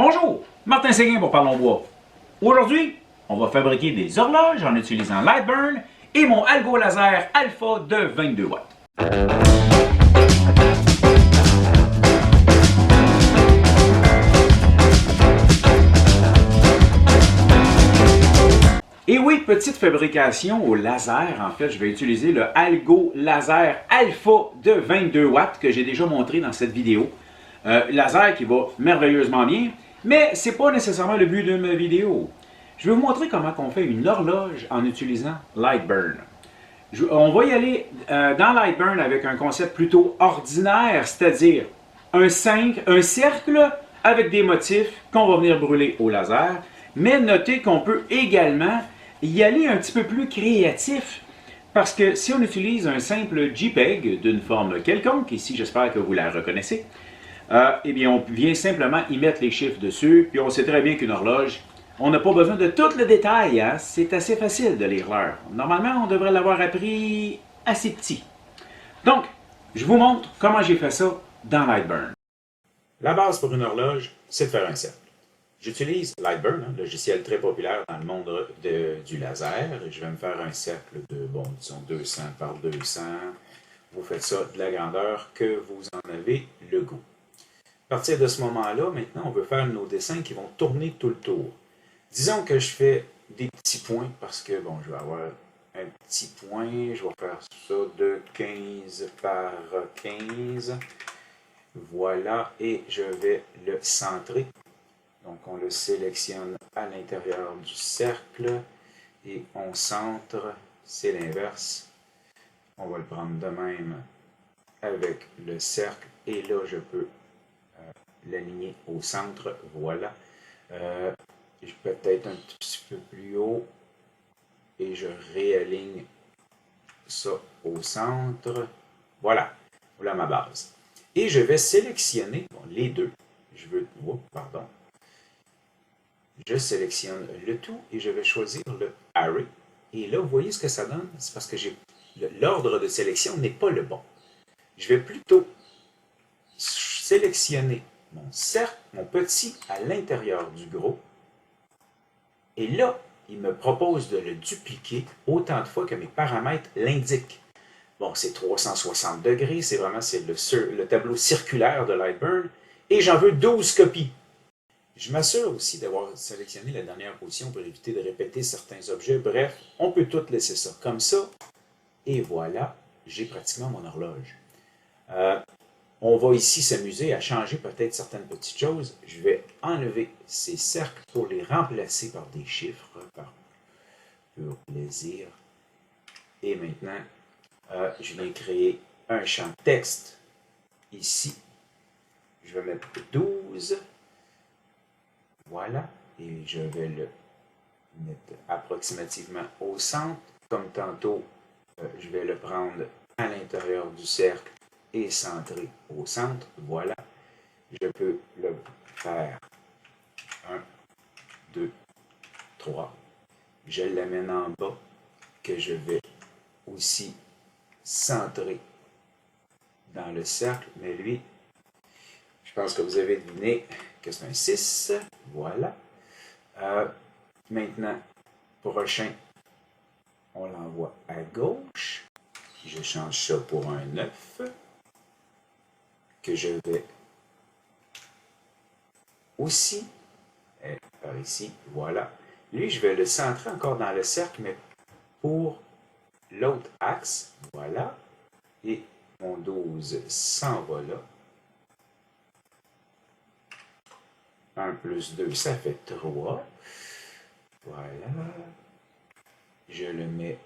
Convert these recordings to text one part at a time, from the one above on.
Bonjour, Martin Séguin pour Parlons Bois. Aujourd'hui, on va fabriquer des horloges en utilisant Lightburn et mon Algo Laser Alpha de 22 watts. Et oui, petite fabrication au laser. En fait, je vais utiliser le Algo Laser Alpha de 22 watts que j'ai déjà montré dans cette vidéo. Laser qui va merveilleusement bien, mais ce n'est pas nécessairement le but de ma vidéo. Je vais vous montrer comment on fait une horloge en utilisant Lightburn. On va y aller dans Lightburn avec un concept plutôt ordinaire, c'est-à-dire un cercle avec des motifs qu'on va venir brûler au laser, mais notez qu'on peut également y aller un petit peu plus créatif, parce que si on utilise un simple JPEG d'une forme quelconque, ici j'espère que vous la reconnaissez, eh bien on vient simplement y mettre les chiffres dessus, puis on sait très bien qu'une horloge, on n'a pas besoin de tout le détail, hein? C'est assez facile de lire l'heure. Normalement, on devrait l'avoir appris assez petit. Donc, je vous montre comment j'ai fait ça dans Lightburn. La base pour une horloge, c'est de faire un cercle. J'utilise Lightburn, un logiciel très populaire dans le monde du laser. Je vais me faire un cercle de, disons 200 par 200. Vous faites ça de la grandeur que vous en avez le goût. À partir de ce moment-là, maintenant, on veut faire nos dessins qui vont tourner tout le tour. Disons que je fais des petits points parce que, je vais avoir un petit point. Je vais faire ça de 15 par 15. Voilà, et je vais le centrer. Donc, on le sélectionne à l'intérieur du cercle et on centre, c'est l'inverse. On va le prendre de même avec le cercle et là, je peux l'aligner au centre. Voilà. Je peux peut-être un petit peu plus haut et je réaligne ça au centre. Voilà. Voilà ma base. Et je vais sélectionner les deux. Je sélectionne le tout et je vais choisir le Array. Et là, vous voyez ce que ça donne? C'est parce que l'ordre de sélection n'est pas le bon. Je vais plutôt sélectionner mon cercle, mon petit, à l'intérieur du gros. Et là, il me propose de le dupliquer autant de fois que mes paramètres l'indiquent. Bon, c'est 360 degrés, c'est le tableau circulaire de Lightburn. Et j'en veux 12 copies. Je m'assure aussi d'avoir sélectionné la dernière position pour éviter de répéter certains objets. Bref, on peut tout laisser ça comme ça. Et voilà, j'ai pratiquement mon horloge. On va ici s'amuser à changer peut-être certaines petites choses. Je vais enlever ces cercles pour les remplacer par des chiffres, par pur plaisir. Et maintenant, je viens créer un champ texte ici. Je vais mettre 12. Voilà. Et je vais le mettre approximativement au centre. Comme tantôt, je vais le prendre à l'intérieur du cercle et centré au centre. Voilà. Je peux le faire 1, 2, 3. Je l'amène en bas que je vais aussi centrer dans le cercle. Mais lui, je pense que vous avez deviné que c'est un 6. Voilà. Maintenant, prochain, on l'envoie à gauche. Je change ça pour un 9. Que je vais aussi par ici, voilà. Lui, je vais le centrer encore dans le cercle, mais pour l'autre axe, voilà. Et mon 12 s'en va là. 1 plus 2, ça fait 3. Voilà. Je le mets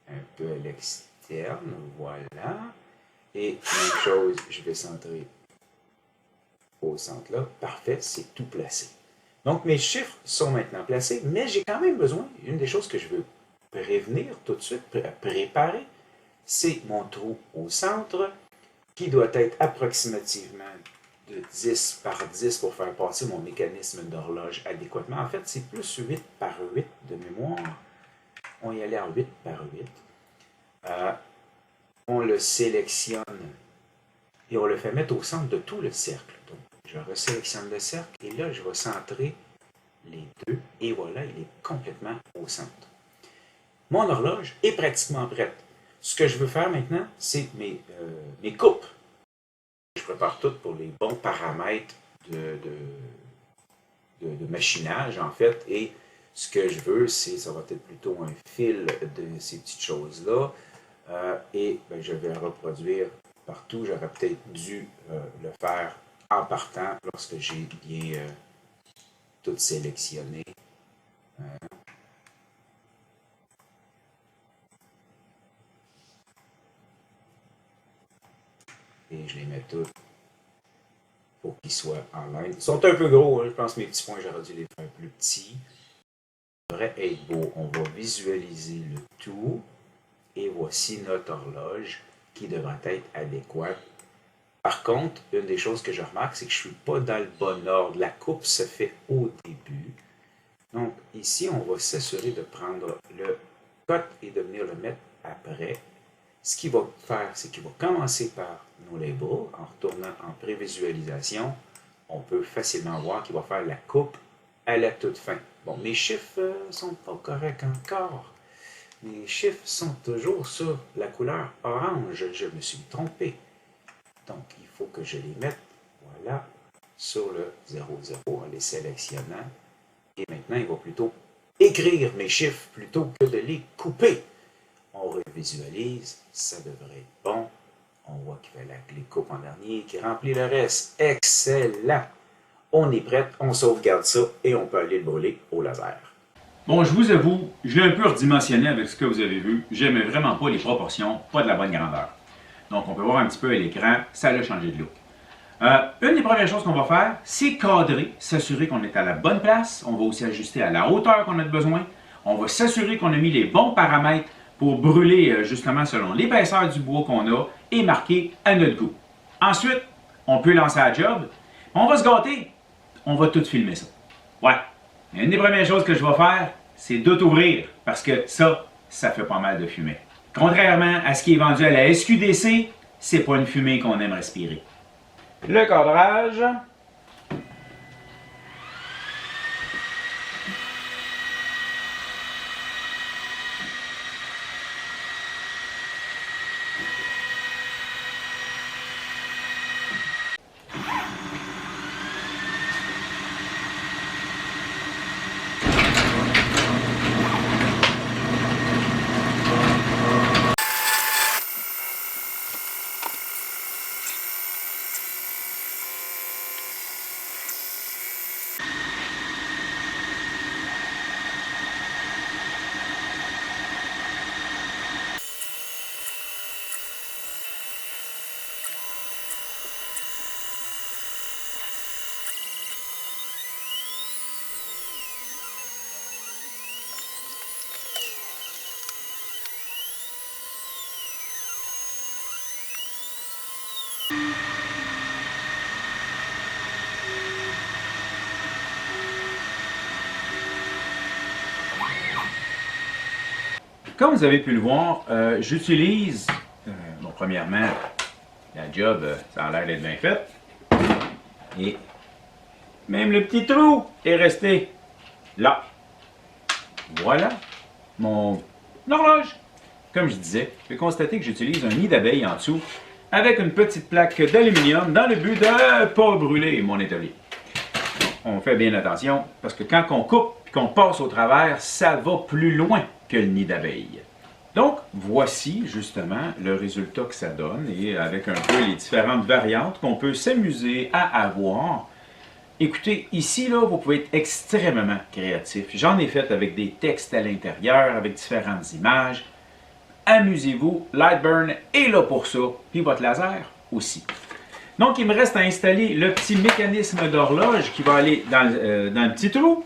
un peu à l'externe, voilà. Et même chose, je vais centrer au centre là. Parfait, c'est tout placé. Donc mes chiffres sont maintenant placés, mais j'ai quand même besoin, une des choses que je veux prévenir tout de suite, préparer, c'est mon trou au centre qui doit être approximativement de 10 par 10 pour faire passer mon mécanisme d'horloge adéquatement. En fait, c'est plus 8 par 8 de mémoire. On y allait en 8 par 8. On le sélectionne et on le fait mettre au centre de tout le cercle. Donc, Je resélectionne le cercle et là, je vais centrer les deux et voilà, il est complètement au centre. Mon horloge est pratiquement prête. Ce que je veux faire maintenant, c'est mes coupes. Je prépare tout pour les bons paramètres de machinage, en fait, et ce que je veux, ça va être plutôt un fil de ces petites choses-là, et ben, je vais le reproduire partout. J'aurais peut-être dû le faire en partant lorsque j'ai bien tout sélectionné. Et je les mets tous pour qu'ils soient en ligne. Ils sont un peu gros, hein? Je pense que mes petits points, j'aurais dû les faire plus petits. Ça devrait être beau. On va visualiser le tout. Et voici notre horloge qui devrait être adéquate. Par contre, une des choses que je remarque, c'est que je ne suis pas dans le bon ordre. La coupe se fait au début. Donc ici, on va s'assurer de prendre le cut et de venir le mettre après. Ce qu'il va faire, c'est qu'il va commencer par nos labels. En retournant en prévisualisation, on peut facilement voir qu'il va faire la coupe à la toute fin. Bon, mes chiffres ne sont pas corrects encore. Mes chiffres sont toujours sur la couleur orange. Je me suis trompé. Donc, il faut que je les mette, voilà, sur le 00 en les sélectionnant. Et maintenant, il va plutôt écrire mes chiffres plutôt que de les couper. On revisualise, ça devrait être bon. On voit qu'il fait les coupes en dernier, qui remplit le reste. Excellent! On est prêt, on sauvegarde ça et on peut aller le brûler au laser. Bon, je vous avoue, je l'ai un peu redimensionné avec ce que vous avez vu. J'aimais vraiment pas les proportions, pas de la bonne grandeur. Donc, on peut voir un petit peu à l'écran, ça a changé de look. Une des premières choses qu'on va faire, c'est cadrer, s'assurer qu'on est à la bonne place. On va aussi ajuster à la hauteur qu'on a besoin. On va s'assurer qu'on a mis les bons paramètres pour brûler justement selon l'épaisseur du bois qu'on a et marquer à notre goût. Ensuite, on peut lancer la job. On va se gâter. On va tout filmer ça. Ouais. Une des premières choses que je vais faire, c'est d'auto-ouvrir parce que ça fait pas mal de fumée. Contrairement à ce qui est vendu à la SQDC, c'est pas une fumée qu'on aime respirer. Le cadrage. Comme vous avez pu le voir, j'utilise, bon, premièrement, la job, ça a l'air d'être bien fait. Et même le petit trou est resté là. Voilà mon horloge. Comme je disais, je vais constater que j'utilise un nid d'abeille en dessous avec une petite plaque d'aluminium dans le but de ne pas brûler mon étolier. On fait bien attention parce que quand on coupe et qu'on passe au travers, ça va plus loin que le nid d'abeille. Donc, voici justement le résultat que ça donne et avec un peu les différentes variantes qu'on peut s'amuser à avoir. Écoutez, ici, là, vous pouvez être extrêmement créatif. J'en ai fait avec des textes à l'intérieur, avec différentes images. Amusez-vous, Lightburn est là pour ça, puis votre laser aussi. Donc, il me reste à installer le petit mécanisme d'horloge qui va aller dans le petit trou.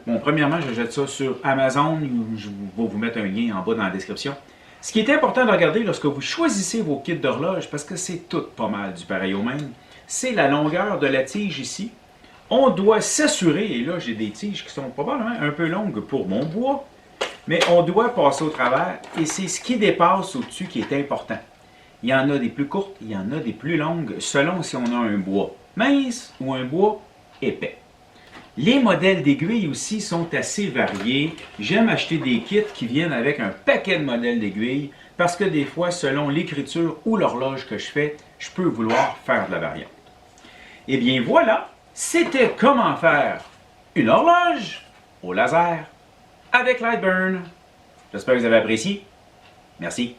Bon, premièrement, je jette ça sur Amazon. Je vais vous mettre un lien en bas dans la description. Ce qui est important de regarder lorsque vous choisissez vos kits d'horloge, parce que c'est tout pas mal du pareil au même, c'est la longueur de la tige ici. On doit s'assurer, et là j'ai des tiges qui sont probablement un peu longues pour mon bois, mais on doit passer au travers et c'est ce qui dépasse au-dessus qui est important. Il y en a des plus courtes, il y en a des plus longues, selon si on a un bois mince ou un bois épais. Les modèles d'aiguilles aussi sont assez variés. J'aime acheter des kits qui viennent avec un paquet de modèles d'aiguilles parce que des fois, selon l'écriture ou l'horloge que je fais, je peux vouloir faire de la variante. Et bien voilà, c'était comment faire une horloge au laser avec Lightburn. J'espère que vous avez apprécié. Merci.